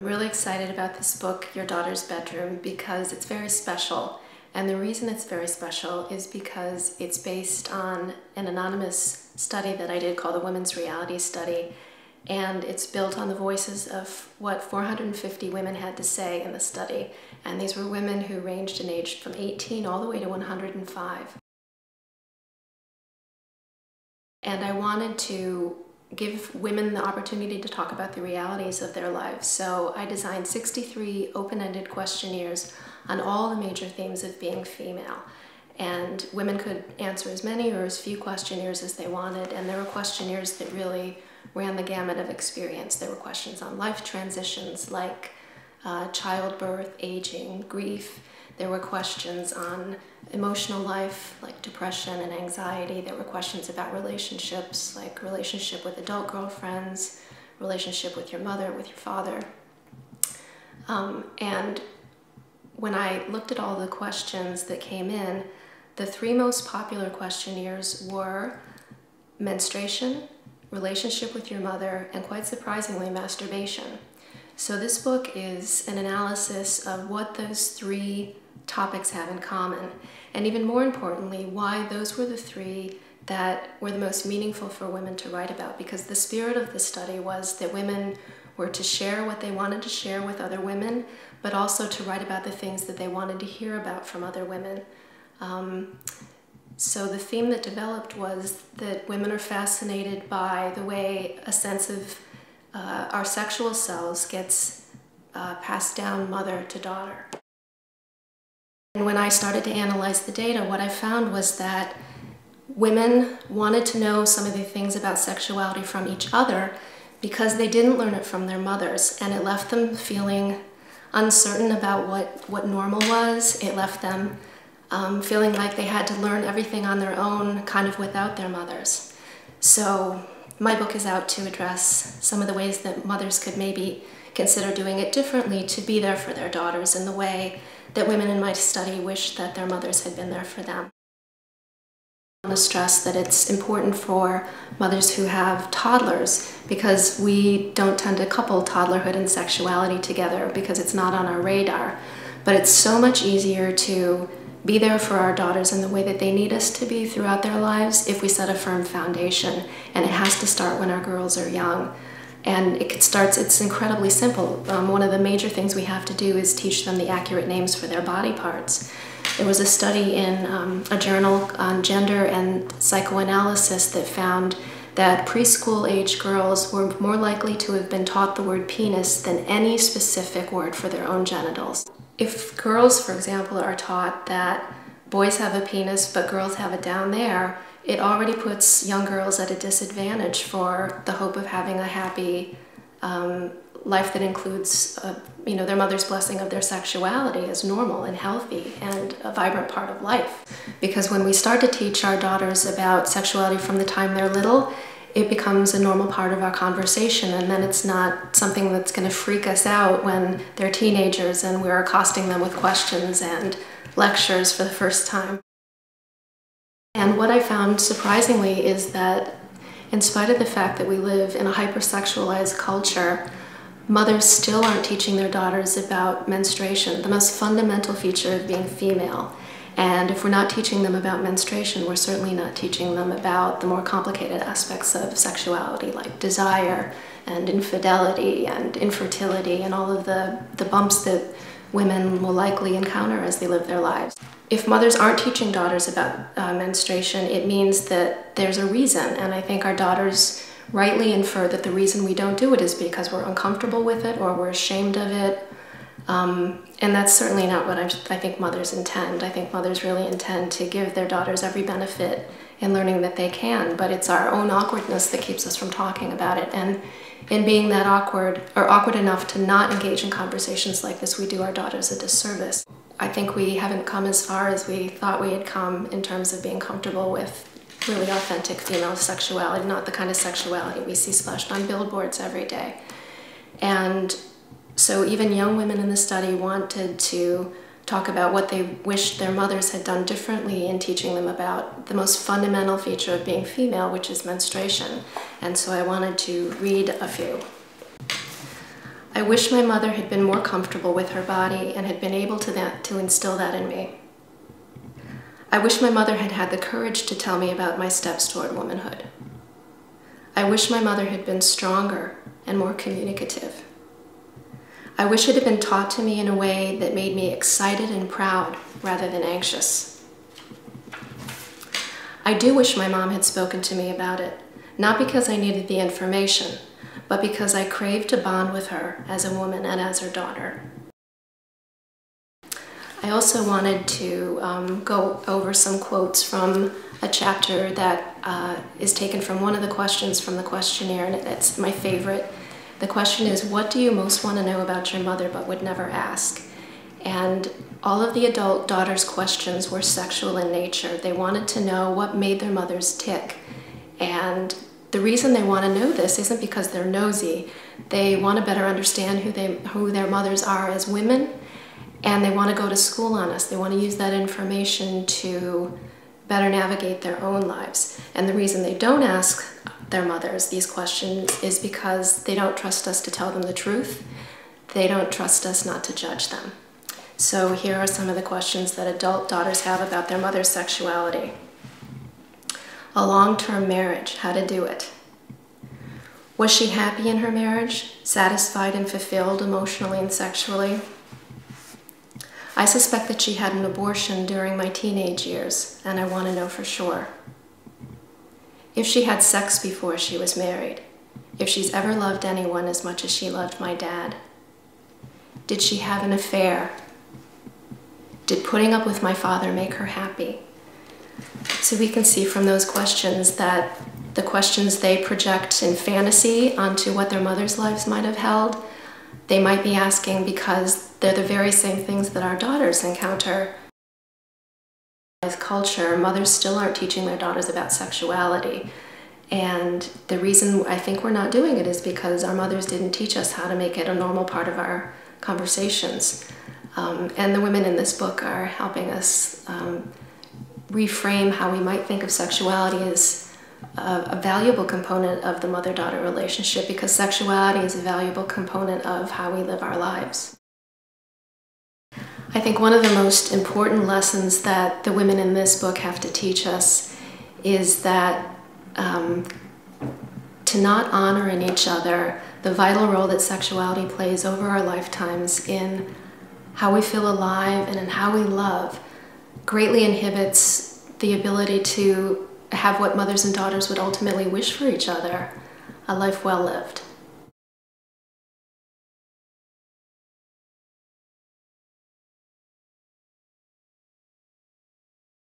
I'm really excited about this book, Your Daughter's Bedroom, because it's very special. And the reason it's very special is because it's based on an anonymous study that I did called the Women's Reality Study. And it's built on the voices of what 450 women had to say in the study. And these were women who ranged in age from 18 all the way to 105. And I wanted to give women the opportunity to talk about the realities of their lives. So I designed 63 open-ended questionnaires on all the major themes of being female. And women could answer as many or as few questionnaires as they wanted. And there were questionnaires that really ran the gamut of experience. There were questions on life transitions like childbirth, aging, grief. There were questions on emotional life, like depression and anxiety. There were questions about relationships, like relationship with adult girlfriends, relationship with your mother, with your father. And when I looked at all the questions that came in, the three most popular questionnaires were menstruation, relationship with your mother, and quite surprisingly, masturbation. So this book is an analysis of what those three topics have in common, and even more importantly, why those were the three that were the most meaningful for women to write about, because the spirit of the study was that women were to share what they wanted to share with other women, but also to write about the things that they wanted to hear about from other women. So the theme that developed was that women are fascinated by the way a sense of our sexual selves gets passed down mother to daughter. And when I started to analyze the data, what I found was that women wanted to know some of the things about sexuality from each other because they didn't learn it from their mothers, and it left them feeling uncertain about what normal was. It left them feeling like they had to learn everything on their own, kind of without their mothers. So my book is out to address some of the ways that mothers could maybe consider doing it differently to be there for their daughters in the way that women in my study wish that their mothers had been there for them. I want to stress that it's important for mothers who have toddlers, because we don't tend to couple toddlerhood and sexuality together because it's not on our radar. But it's so much easier to be there for our daughters in the way that they need us to be throughout their lives if we set a firm foundation. And it has to start when our girls are young. And it's incredibly simple. One of the major things we have to do is teach them the accurate names for their body parts. There was a study in a journal on gender and psychoanalysis that found that preschool age girls were more likely to have been taught the word penis than any specific word for their own genitals. If girls, for example, are taught that boys have a penis but girls have it down there, it already puts young girls at a disadvantage for the hope of having a happy life that includes their mother's blessing of their sexuality as normal and healthy and a vibrant part of life. Because when we start to teach our daughters about sexuality from the time they're little, it becomes a normal part of our conversation, and then it's not something that's going to freak us out when they're teenagers and we're accosting them with questions and lectures for the first time. And what I found surprisingly is that in spite of the fact that we live in a hypersexualized culture, mothers still aren't teaching their daughters about menstruation, the most fundamental feature of being female. And if we're not teaching them about menstruation, we're certainly not teaching them about the more complicated aspects of sexuality, like desire and infidelity and infertility and all of the bumps that women will likely encounter as they live their lives. If mothers aren't teaching daughters about menstruation, it means that there's a reason, and I think our daughters rightly infer that the reason we don't do it is because we're uncomfortable with it or we're ashamed of it. And that's certainly not what I think mothers intend. I think mothers really intend to give their daughters every benefit in learning that they can, but it's our own awkwardness that keeps us from talking about it. And in being that awkward, or awkward enough to not engage in conversations like this, we do our daughters a disservice. I think we haven't come as far as we thought we had come in terms of being comfortable with really authentic female sexuality, not the kind of sexuality we see splashed on billboards every day. And so even young women in the study wanted to talk about what they wished their mothers had done differently in teaching them about the most fundamental feature of being female, which is menstruation. And so I wanted to read a few. I wish my mother had been more comfortable with her body and had been able to instill that in me. I wish my mother had had the courage to tell me about my steps toward womanhood. I wish my mother had been stronger and more communicative. I wish it had been taught to me in a way that made me excited and proud rather than anxious. I do wish my mom had spoken to me about it, not because I needed the information, but because I craved to bond with her as a woman and as her daughter. I also wanted to go over some quotes from a chapter that is taken from one of the questions from the questionnaire, and it's my favorite. The question is, what do you most want to know about your mother but would never ask? And all of the adult daughters' questions were sexual in nature. They wanted to know what made their mothers tick. And the reason they want to know this isn't because they're nosy. They want to better understand who their mothers are as women, and they want to go to school on us. They want to use that information to better navigate their own lives. And the reason they don't ask their mothers these questions is because they don't trust us to tell them the truth. They don't trust us not to judge them. So here are some of the questions that adult daughters have about their mother's sexuality. A long-term marriage, how to do it. Was she happy in her marriage, satisfied and fulfilled emotionally and sexually? I suspect that she had an abortion during my teenage years, and I want to know for sure. If she had sex before she was married, if she's ever loved anyone as much as she loved my dad. Did she have an affair? Did putting up with my father make her happy? So we can see from those questions that the questions they project in fantasy onto what their mother's lives might have held, they might be asking because they're the very same things that our daughters encounter. As culture, mothers still aren't teaching their daughters about sexuality. And the reason I think we're not doing it is because our mothers didn't teach us how to make it a normal part of our conversations. And the women in this book are helping us reframe how we might think of sexuality as a valuable component of the mother-daughter relationship, because sexuality is a valuable component of how we live our lives. I think one of the most important lessons that the women in this book have to teach us is that to not honor in each other the vital role that sexuality plays over our lifetimes in how we feel alive and in how we love greatly inhibits the ability to have what mothers and daughters would ultimately wish for each other, a life well lived.